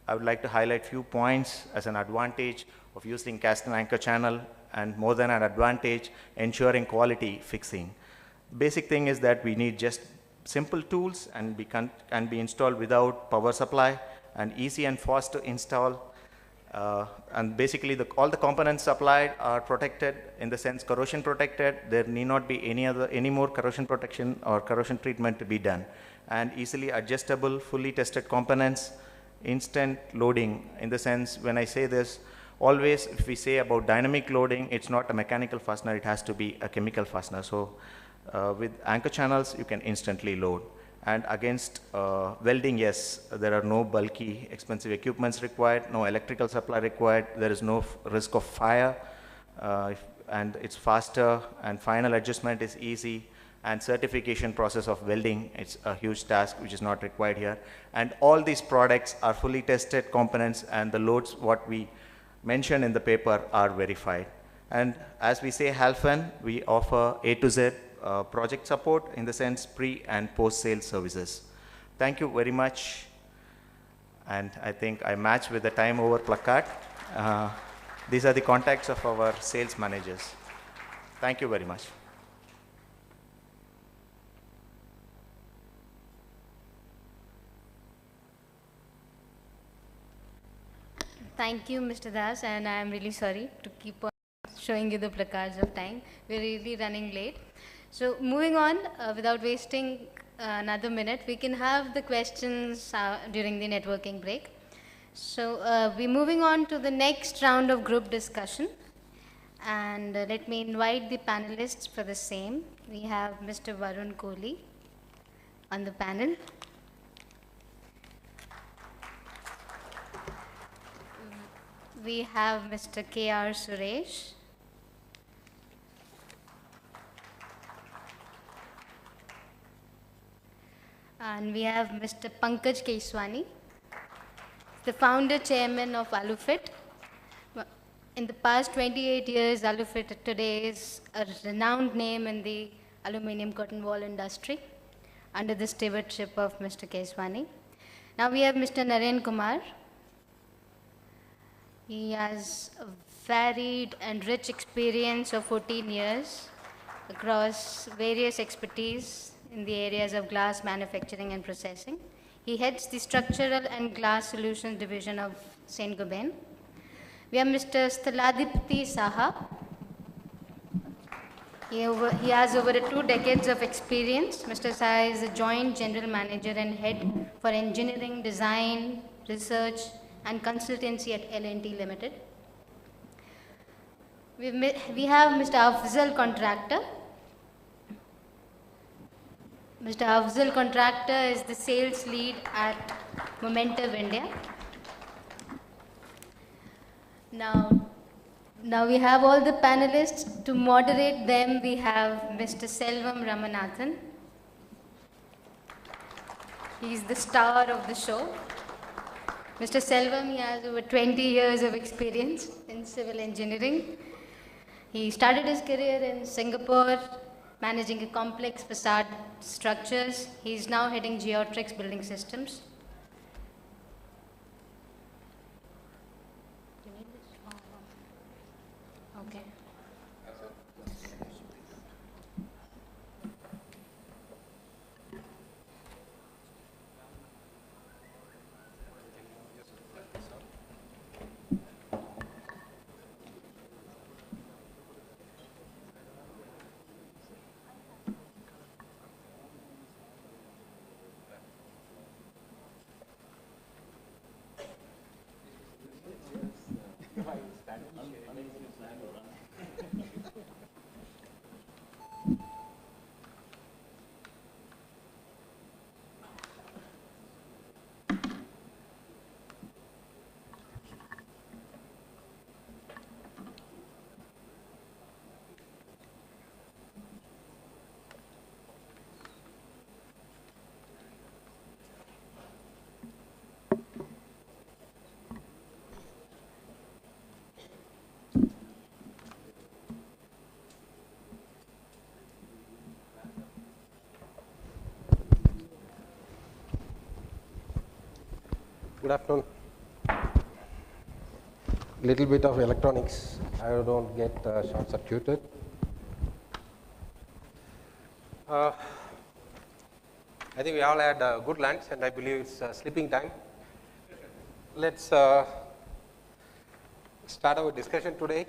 I would like to highlight few points as an advantage of using cast and anchor channel, and more than an advantage, ensuring quality fixing. Basic thing is that we need just simple tools and can be installed without power supply and easy and fast to install. And basically all the components supplied are protected, in the sense corrosion protected. There need not be any more corrosion protection or corrosion treatment to be done. And easily adjustable, fully tested components, instant loading, in the sense when I say this, always if we say about dynamic loading, it's not a mechanical fastener, it has to be a chemical fastener. So with anchor channels, you can instantly load. And against welding, yes, there are no bulky, expensive equipments required, no electrical supply required, there is no risk of fire, and it's faster, and final adjustment is easy, and certification process of welding, it's a huge task which is not required here. And all these products are fully tested components, and the loads what we mentioned in the paper are verified. And as we say Halfen, we offer A to Z project support, in the sense pre and post sale services. Thank you very much. And I think I match with the time over placard. These are the contacts of our sales managers. Thank you very much. Thank you, Mr. Das, and I am really sorry to keep on showing you the placards of time. We're really running late. So moving on, without wasting another minute, we can have the questions during the networking break. So we're moving on to the next round of group discussion. And let me invite the panelists for the same. We have Mr. Varun Kohli on the panel. We have Mr. K.R. Suresh. And we have Mr. Pankaj Keswani, the founder chairman of Alufit. In the past 28 years, Alufit today is a renowned name in the aluminium curtain wall industry under the stewardship of Mr. Keswani. Now we have Mr. Naren Kumar. He has a varied and rich experience of 14 years across various expertise in the areas of glass manufacturing and processing. He heads the Structural and Glass Solutions Division of Saint-Gobain. We have Mr. Staladipti Saha. He has over 2 decades of experience. Mr. Saha is a Joint General Manager and Head for Engineering, Design, Research and Consultancy at L&T Limited. We have Mr. Afzal Contractor. Mr. Afzal Contractor is the sales lead at Momentum India. Now we have all the panelists. To moderate them, we have Mr. Selvam Ramanathan. He is the star of the show. Mr. Selvam, he has over 20 years of experience in civil engineering. He started his career in Singapore, managing a complex facade structures. He is now heading Geotrix Building Systems. Okay. Good afternoon. Little bit of electronics, I don't get short circuited. I think we all had a good lunch, and I believe it's sleeping time. Let's start our discussion today.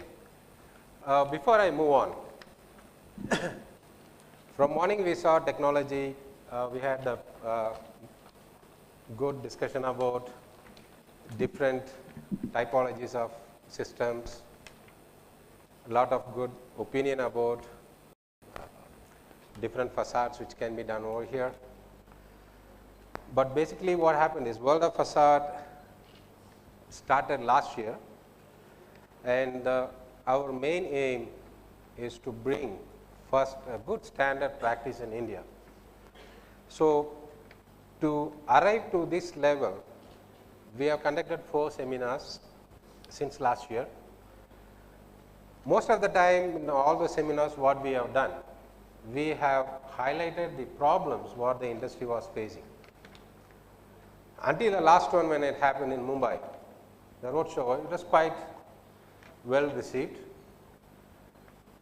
Before I move on, from morning we saw technology. We had a good discussion about different typologies of systems, a lot of good opinion about different facades which can be done over here. But basically what happened is World of Facade started last year, and our main aim is to bring first a good standard practice in India. So to arrive to this level, we have conducted 4 seminars since last year. Most of the time in all the seminars what we have done, we have highlighted the problems what the industry was facing. Until the last one when it happened in Mumbai, the roadshow, it was quite well received.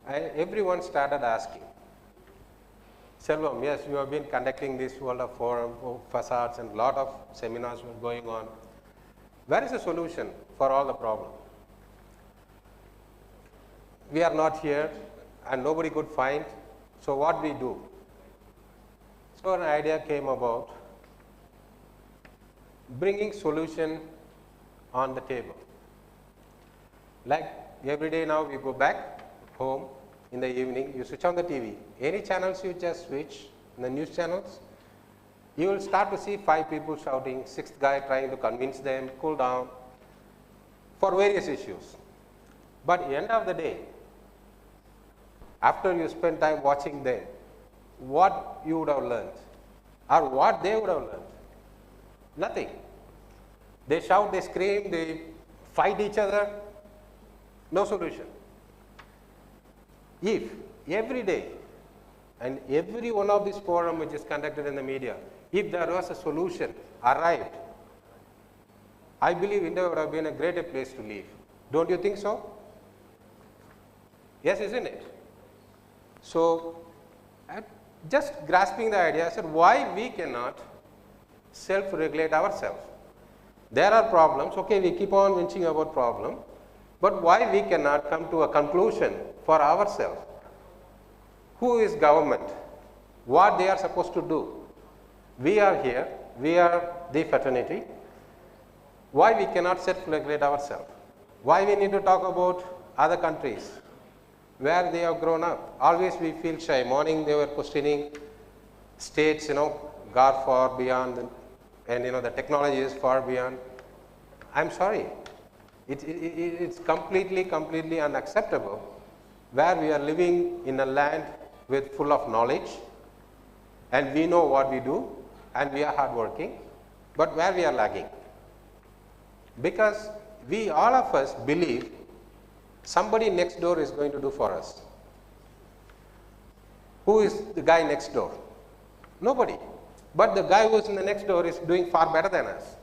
And everyone started asking, Selvam, yes, you have been conducting this World of Forum for facades and a lot of seminars were going on. Where is the solution for all the problems? We are not here and nobody could find, so what we do? So an idea came about bringing solution on the table. Like every day now we go back home in the evening, you switch on the TV. Any channels you just switch, in the news channels, you will start to see 5 people shouting, 6th guy trying to convince them, cool down, for various issues. But at the end of the day, after you spend time watching them, what you would have learned, or what they would have learned? Nothing. They shout, they scream, they fight each other, no solution. If every day and every one of these forums which is conducted in the media, if there was a solution arrived, I believe India would have been a greater place to live. Don't you think so? Yes, isn't it? So, just grasping the idea, I said, why we cannot self-regulate ourselves? There are problems, okay, we keep on mentioning about problem, but why we cannot come to a conclusion for ourselves? Who is government? What they are supposed to do? We are here, we are the fraternity. Why we cannot self-regulate ourselves? Why we need to talk about other countries where they have grown up? Always we feel shy. Morning they were questioning states, God far beyond, and the technology is far beyond. I'm sorry. It's completely unacceptable where we are living in a land with full of knowledge and we know what we do and we are hardworking, but where we are lagging. Because we all of us believe somebody next door is going to do for us. Who is the guy next door? Nobody. But the guy who is in the next door is doing far better than us.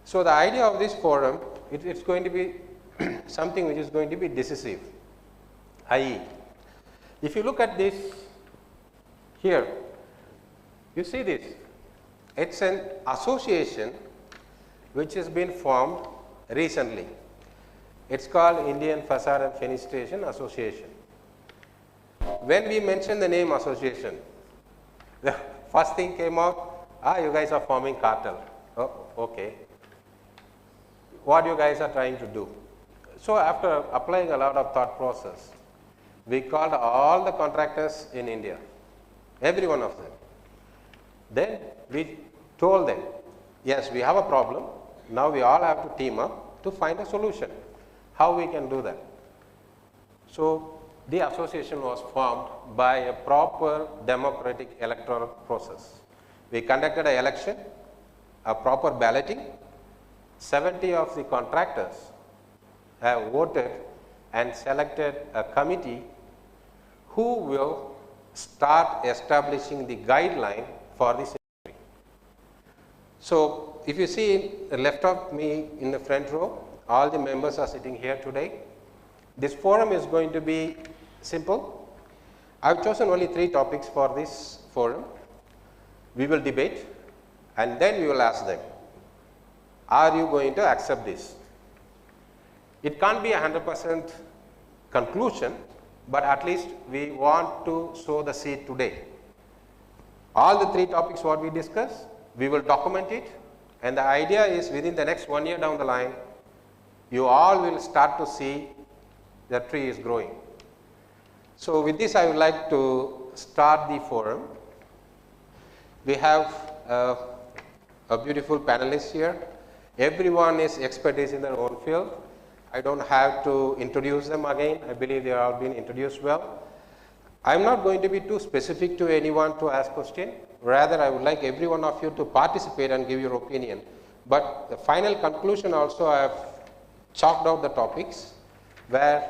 So the idea of this forum, it's going to be something which is going to be decisive. I.e., if you look at this here, you see this. It's an association which has been formed recently. It's called Indian Facade and Fenestration Association. When we mentioned the name association, the first thing came out, you guys are forming cartel. Oh, okay. What you guys are trying to do? So after applying a lot of thought process, we called all the contractors in India, every one of them. Then we told them, yes, we have a problem. Now we all have to team up to find a solution. How we can do that? So the association was formed by a proper democratic electoral process. We conducted an election, a proper balloting. 70 of the contractors have voted and selected a committee who will start establishing the guideline for this industry. So if you see left of me in the front row, all the members are sitting here today. This forum is going to be simple. I've chosen only 3 topics for this forum. We will debate and then we will ask them, are you going to accept this? It can't be a 100% conclusion, but at least we want to sow the seed today. All the 3 topics what we discuss, we will document it, and the idea is within the next 1 year down the line, you all will start to see the tree is growing. So with this I would like to start the forum. We have a beautiful panelist here. Everyone is expertise in their own field. I don't have to introduce them again. I believe they are all been introduced well. I am not going to be too specific to anyone to ask question. Rather, I would like every one of you to participate and give your opinion. But the final conclusion also, I have chalked out the topics where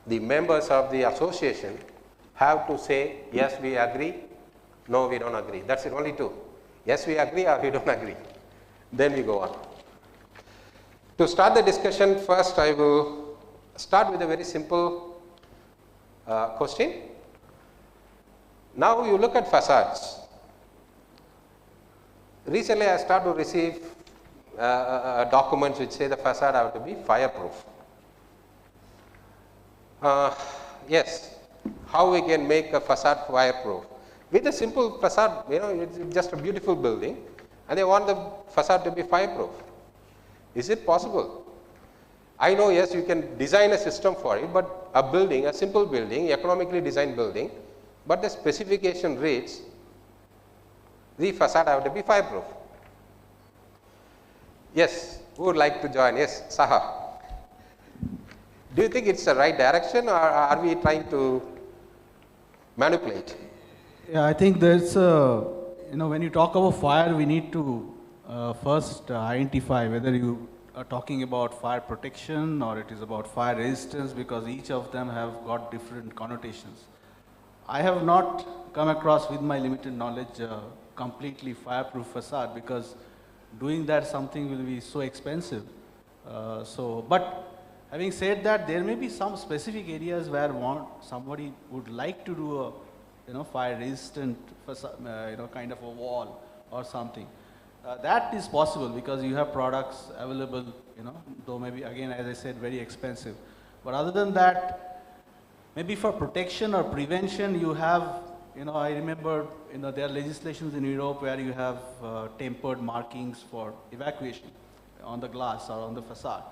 the members of the association have to say, yes, we agree, no, we don't agree. That's it, only 2. Yes, we agree or we don't agree. Then we go on. To start the discussion, first I will start with a very simple question. Now you look at facades. Recently I started to receive documents which say the facade have to be fireproof. Yes, how we can make a facade fireproof? With a simple facade, it's just a beautiful building and they want the facade to be fireproof. Is it possible? I know, yes, you can design a system for it, but a building, a simple building, economically designed building, but the specification reads the facade have to be fireproof. Yes, who would like to join? Yes, Saha. Do you think it's the right direction or are we trying to manipulate? Yeah, I think there's when you talk about fire, we need to first identify whether you are talking about fire protection or it is about fire resistance, because each of them have got different connotations. I have not come across with my limited knowledge completely fireproof facade, because doing that something will be so expensive. But having said that, there may be some specific areas where somebody would like to do a fire resistant facade, kind of a wall or something. That is possible because you have products available, though maybe again, as I said, very expensive. But other than that, maybe for protection or prevention, you have, I remember, there are legislations in Europe where you have tempered markings for evacuation on the glass or on the facade.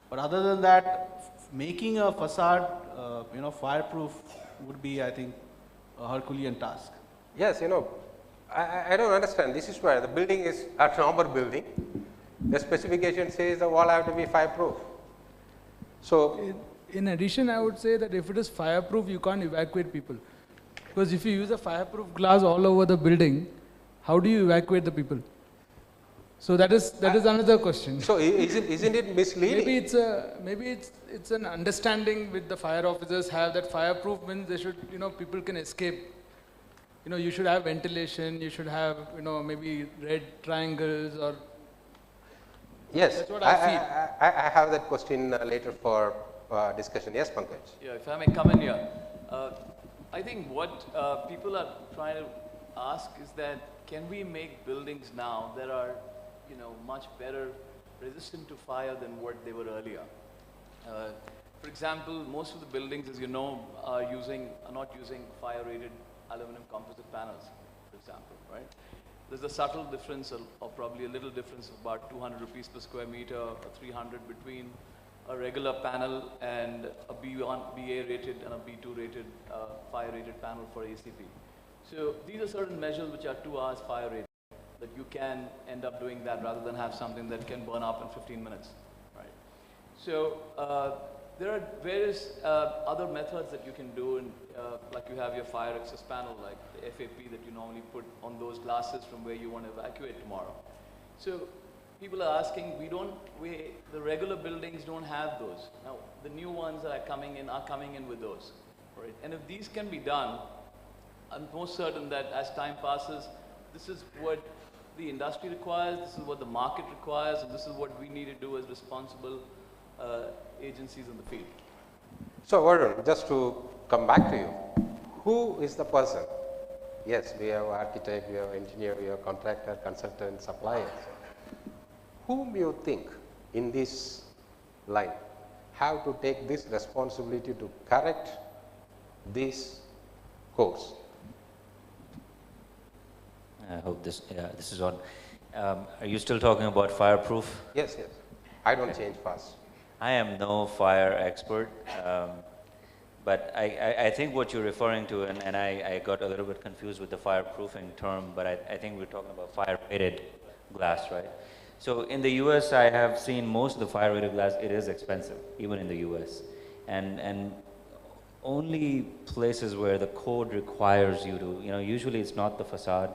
But other than that, making a facade, fireproof would be, I think, a Herculean task. Yes, I don't understand. This is where the building is a normal building. The specification says the wall have to be fireproof. So, in addition, I would say that if it is fireproof, you can't evacuate people. Because if you use a fireproof glass all over the building, how do you evacuate the people? So that is another question. So isn't it misleading? Maybe it's an understanding with the fire officers have that fireproof means they should people can escape. You should have ventilation. You should have maybe red triangles or. Yes, that's what I feel. I have that question later for discussion. Yes, Pankaj. Yeah, if I may come in here, I think what people are trying to ask is that can we make buildings now that are much better resistant to fire than what they were earlier? For example, most of the buildings, as you know, are not using fire-rated aluminum composite panels, for example, right? There's a subtle difference, or probably a little difference of about 200 rupees per square meter or 300 between a regular panel and a BA rated and a B2 rated fire-rated panel for ACP. So these are certain measures which are 2 hours fire rated, that you can end up doing that rather than have something that can burn up in 15 minutes, right? So there are various other methods that you can do, like you have your fire access panel, like the FAP that you normally put on those glasses from where you want to evacuate tomorrow. So people are asking, the regular buildings don't have those. Now, the new ones that are coming in with those, right? And if these can be done, I'm most certain that as time passes, this is what the industry requires, this is what the market requires, and this is what we need to do as responsible agencies in the field. So Varun, just to come back to you, who is the person? Yes, we have architect, we have engineer, we have contractor, consultant, suppliers. Whom you think in this line have to take this responsibility to correct this course? I hope this is on. Are you still talking about fireproof? Yes, yes. I don't change fast. I am no fire expert, but I think what you're referring to, and I got a little bit confused with the fireproofing term, but I think we're talking about fire-rated glass, right? So in the US, I have seen most of the fire-rated glass, it is expensive, even in the US. And only places where the code requires you to, usually it's not the facade,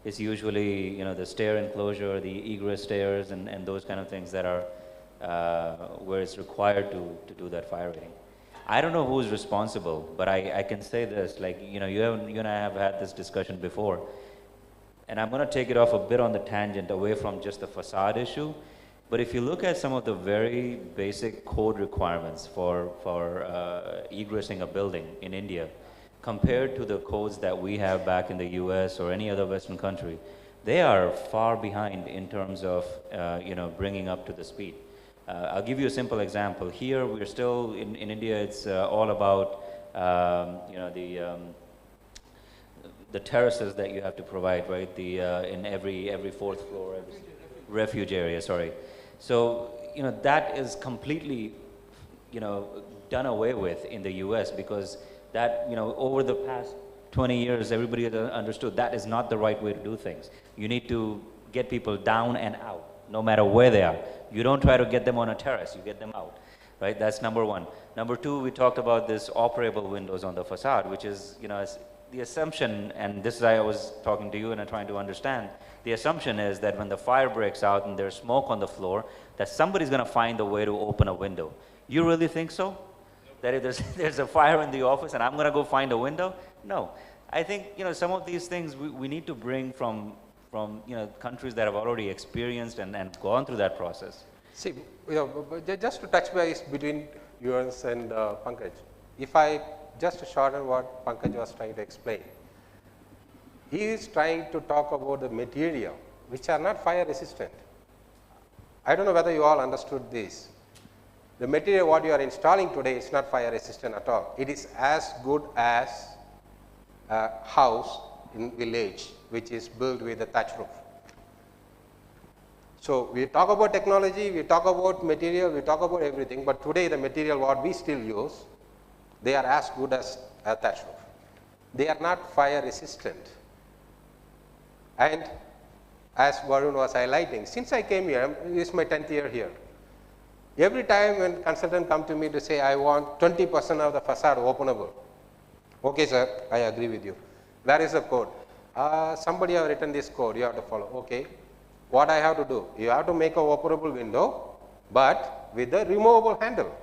it's usually, the stair enclosure, the egress stairs, and those kind of things that are where it's required to do that fire rating. I don't know who's responsible, but I can say this, like, you and I have had this discussion before, and I'm going to take it off a bit on the tangent away from just the facade issue, but if you look at some of the very basic code requirements for egressing a building in India, compared to the codes that we have back in the US or any other Western country, they are far behind in terms of, bringing up to the speed. I'll give you a simple example. Here, we're still, in India, it's all about, the terraces that you have to provide, right? In every fourth floor, refuge area, sorry. So, that is completely, done away with in the US because that, over the past 20 years, everybody has understood that is not the right way to do things. You need to get people down and out, no matter where they are. You don't try to get them on a terrace, you get them out, right? That's number one. Number two, we talked about this operable windows on the facade, which is, the assumption, and this is I was talking to you and I'm trying to understand, the assumption is that when the fire breaks out and there's smoke on the floor, that somebody's going to find a way to open a window. You really think so? That if there's a fire in the office and I'm going to go find a window? No. I think, some of these things we need to bring from countries that have already experienced and gone through that process. See, just to touch base between yours and Pankaj, if I just shorten what Pankaj was trying to explain, he is trying to talk about the material which are not fire resistant. I don't know whether you all understood this. The material what you are installing today is not fire resistant at all. It is as good as a house in village which is built with a thatch roof. So we talk about technology, we talk about material, we talk about everything, but today the material what we still use, they are as good as a thatch roof. They are not fire resistant. And as Varun was highlighting, since I came here, this is my 10th year here. Every time when consultant come to me to say, I want 20% of the facade openable. Okay, sir, I agree with you. Where is the code? Somebody have written this code, you have to follow. Okay, what I have to do? You have to make a operable window, but with a removable handle.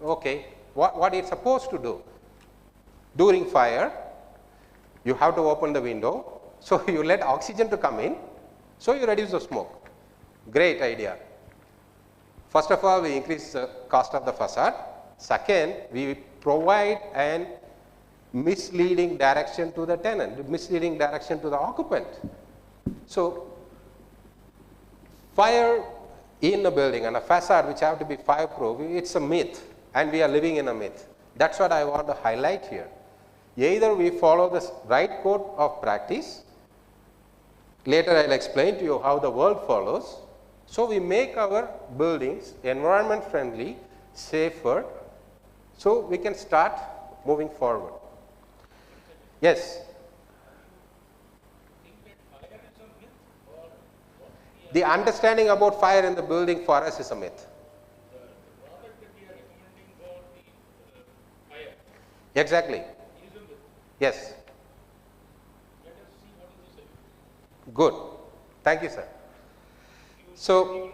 Okay, what it's supposed to do? During fire, you have to open the window, so you let oxygen to come in, so you reduce the smoke. Great idea. First of all, we increase the cost of the facade. Second, we provide an misleading direction to the tenant, misleading direction to the occupant. So, fire in a building and a facade which have to be fireproof, it's a myth, and we are living in a myth. That's what I want to highlight here. Either we follow the right code of practice, later I will explain to you how the world follows. So, we make our buildings environment friendly, safer, so we can start moving forward. Yes. The understanding about fire in the building for us is a myth. Exactly. Yes. Good. Thank you, sir. So,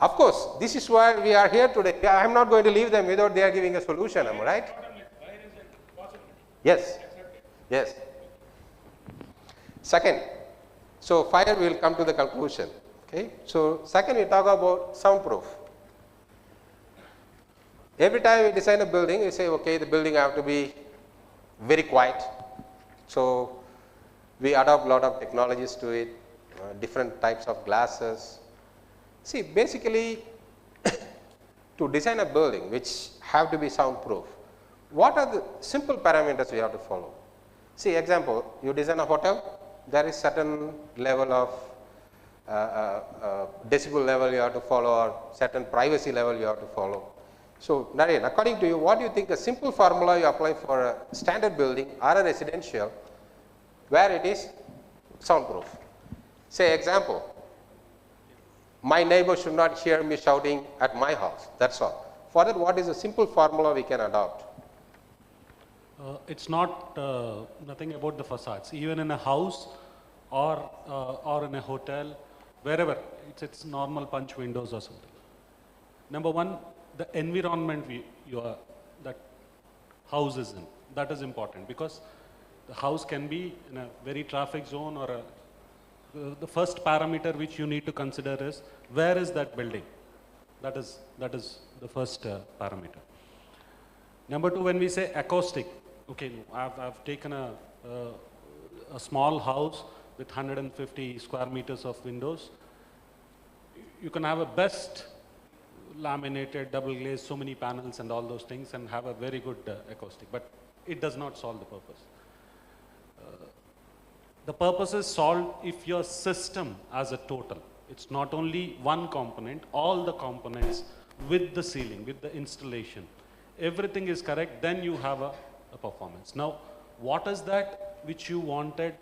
of course, this is why we are here today. I am not going to leave them without they are giving a solution, am I right? Yes. Yes. Second, So fire will come to the conclusion. Okay. So second, we talk about soundproof. Every time we design a building, we say, okay, the building have to be very quiet. So we adopt a lot of technologies to it, different types of glasses. See, basically, to design a building which have to be soundproof, what are the simple parameters we have to follow? See, example, you design a hotel, there is certain level of decibel level you have to follow, or certain privacy level you have to follow. So, Naren, according to you, what do you think a simple formula you apply for a standard building or a residential where it is soundproof? Say example, my neighbor should not hear me shouting at my house, that's all. For that, what is a simple formula we can adopt? It's not nothing about the facades. Even in a house or in a hotel, wherever, it's normal punch windows or something. Number one, the environment that house is in, that is important, because the house can be in a very traffic zone, or the first parameter which you need to consider is where is that building. That is the first parameter. Number two, when we say acoustic, okay, I've taken a small house with 150 square meters of windows. You can have a best laminated, double glazed, so many panels and all those things, and have a very good acoustic, but it does not solve the purpose. The purpose is solved if your system as a total, it's not only one component, all the components with the ceiling, with the installation, everything is correct, then you have a performance. Now, what is that which you wanted,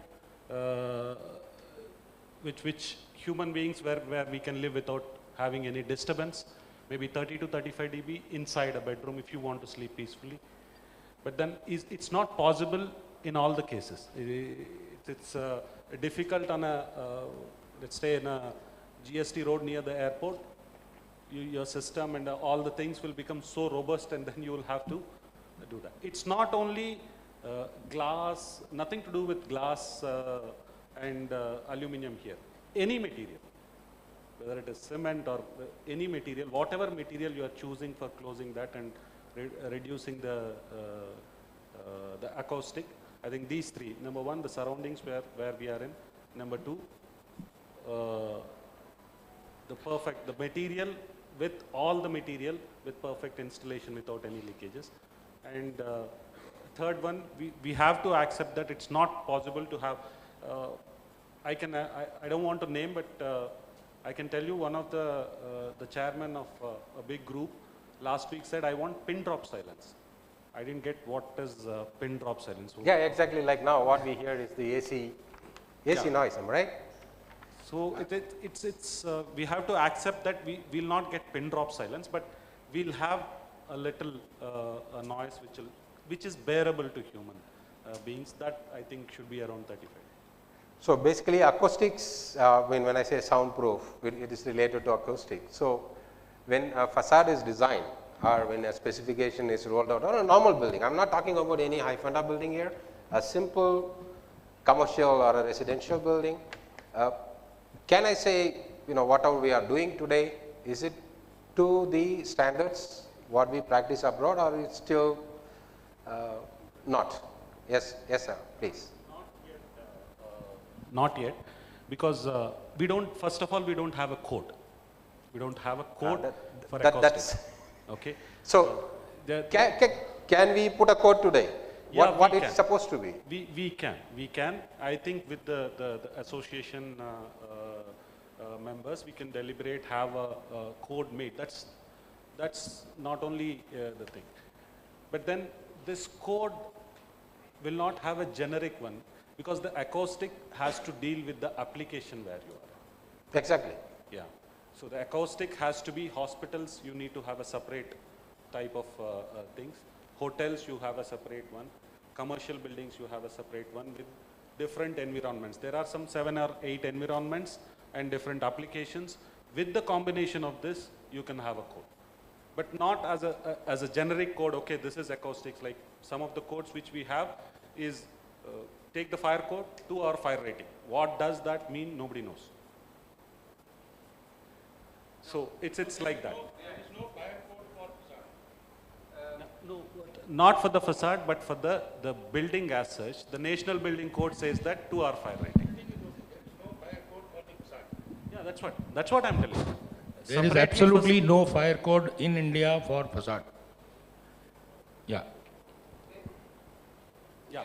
which human beings, where we can live without having any disturbance, maybe 30 to 35 dB inside a bedroom if you want to sleep peacefully. But then it's not possible in all the cases. It's difficult on a, let's say in a GST road near the airport, your system and all the things will become so robust, and then you will have to do that. It's not only glass, nothing to do with glass and aluminum here. Any material, whether it is cement or any material, whatever material you are choosing for closing that and reducing the acoustic, I think these three. Number one, the surroundings where we are in. Number two, the material with all the material with perfect installation without any leakages. And third one, we have to accept that it's not possible to have, I don't want to name, but I can tell you one of the chairman of a big group last week said, I want pin drop silence. I didn't get what is pin drop silence. Yeah, exactly, like now what we hear is the AC noise, am I right? So we have to accept that we will not get pin drop silence, but we'll have a little noise which is bearable to human beings. That I think should be around 35. So basically acoustics, when I say soundproof, it is related to acoustics. So when a facade is designed, or when a specification is rolled out on a normal building, I am not talking about any high funda building here, a simple commercial or a residential building, can I say, whatever we are doing today, is it to the standards what we practice abroad, or is still not? Yes, sir, please. Not yet, because we don't, first of all, we don't have a code. We don't have a code for acoustics. Okay. So, can we put a code today? Yeah, what it's supposed to be? We can. I think with the association members, we can deliberate, have a code made. That's not only the thing. But then this code will not have a generic one, because the acoustic has to deal with the application where you are. Exactly. Yeah. So the acoustic has to be hospitals, you need to have a separate type of things. Hotels, you have a separate one. Commercial buildings, you have a separate one with different environments. There are some 7 or 8 environments and different applications. With the combination of this, you can have a code. But not as a generic code, okay, this is acoustics. Like some of the codes which we have is take the fire code, 2-hour fire rating. What does that mean? Nobody knows. So it's like that. There is no fire code for facade. No, not for the facade, but for the building as such. The National Building Code says that 2-hour fire rating. There is no fire code for the facade. Yeah, that's what I'm telling you. There is absolutely no fire code in India for facade. Yeah. Yeah.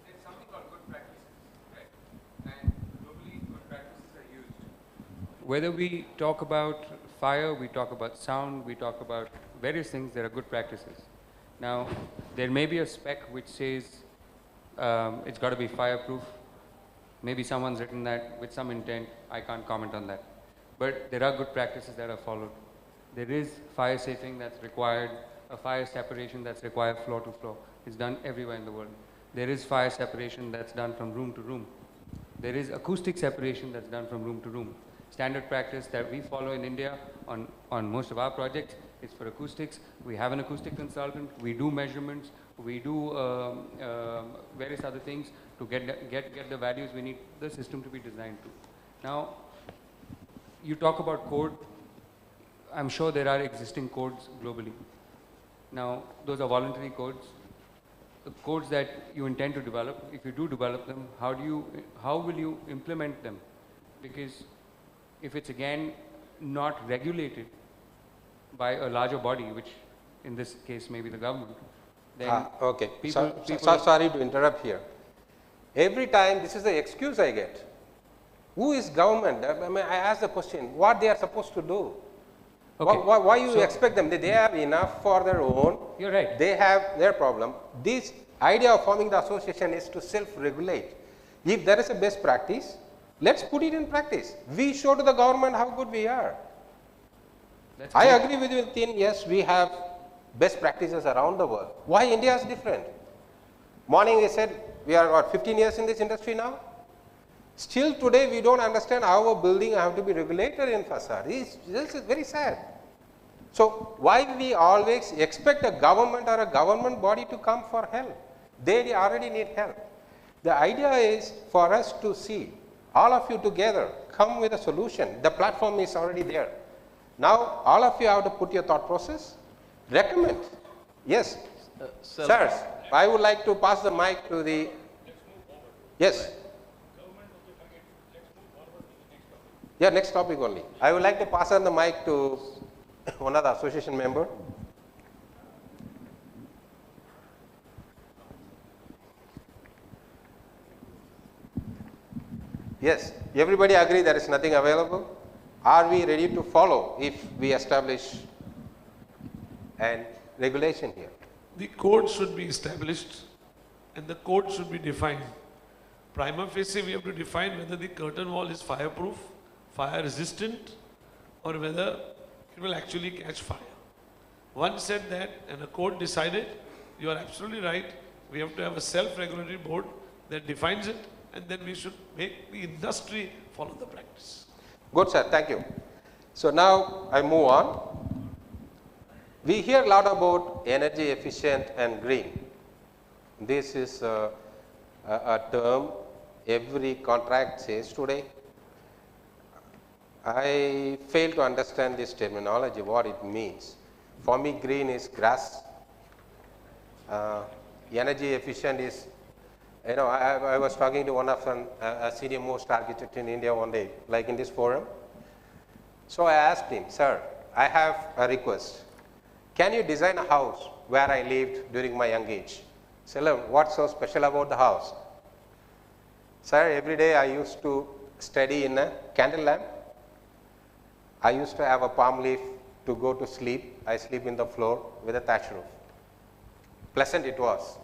There's something called good practices, right? And globally, good practices are used. Whether we talk about fire, we talk about sound, we talk about various things, there are good practices. Now, there may be a spec which says it's got to be fireproof. Maybe someone's written that with some intent. I can't comment on that. But there are good practices that are followed. There is fire safing that's required, a fire separation that's required floor to floor. It's done everywhere in the world. There is fire separation that's done from room to room. There is acoustic separation that's done from room to room. Standard practice that we follow in India on most of our projects is for acoustics. We have an acoustic consultant. We do measurements. We do various other things to get the values we need the system to be designed to. Now, you talk about code. I'm sure there are existing codes globally. Now, those are voluntary codes. The codes that you intend to develop, if you do develop them, how will you implement them? Because if it's again not regulated by a larger body, which in this case may be the government, then okay. people Sorry to interrupt here. Every time this is the excuse I get. Who is government? I mean, I ask the question, what they are supposed to do? Okay. Why you expect them? They have enough for their own. You're right. They have their problem. This idea of forming the association is to self-regulate. If there is a best practice, let's put it in practice. We show to the government how good we are. I agree with you, Tin. Yes, we have best practices around the world. Why India is different? Morning I said, we are what, 15 years in this industry now? Still today we don't understand how a building have to be regulated in facade. This is very sad. So why we always expect a government or a government body to come for help? They already need help. The idea is for us to see all of you together come with a solution. The platform is already there. Now all of you have to put your thought process, recommend. Yes, sirs, I would like to pass the mic to the, yes. Yeah, next topic only. I would like to pass on the mic to one of the association member. Yes, everybody agree there is nothing available? Are we ready to follow if we establish an regulation here? The code should be established and the code should be defined. Prima facie, we have to define whether the curtain wall is fireproof, fire resistant, or whether it will actually catch fire. One said that and a code decided, you are absolutely right, we have to have a self-regulatory board that defines it, and then we should make the industry follow the practice. Good, sir, thank you. So now I move on. We hear a lot about energy efficient and green. This is a term every contract says today. I fail to understand this terminology, what it means. For me, green is grass. Energy efficient is, you know, I was talking to one of a senior most architect in India one day, like in this forum. So I asked him, sir, I have a request. Can you design a house where I lived during my young age? Salam, what's so special about the house? Sir, every day I used to study in a candle lamp. I used to have a palm leaf to go to sleep. I sleep in the floor with a thatch roof. Pleasant it was.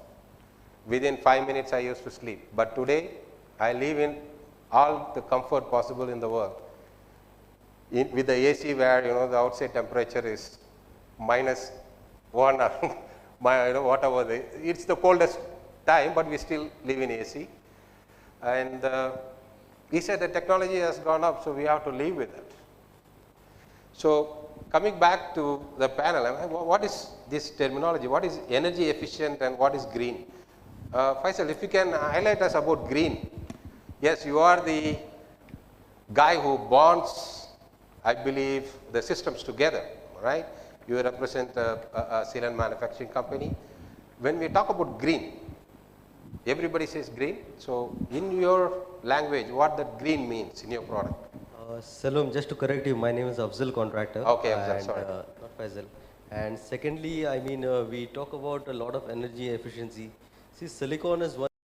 Within 5 minutes I used to sleep. But today I live in all the comfort possible in the world. With the AC where, you know, the outside temperature is -1 or you know, whatever. It's the coldest time, but we still live in AC. And he said the technology has gone up, so we have to live with it. So coming back to the panel, what is this terminology? What is energy efficient and what is green? Faisal, if you can highlight us about green. Yes, you are the guy who bonds, I believe, the systems together, right? You represent a sealant manufacturing company. When we talk about green, everybody says green. So, in your language, what that green means in your product? Salom, just to correct you, my name is Afzal Contractor. Okay, Afzal, and, sorry. Not Faisal. And secondly, I mean, we talk about a lot of energy efficiency. See, silicon is one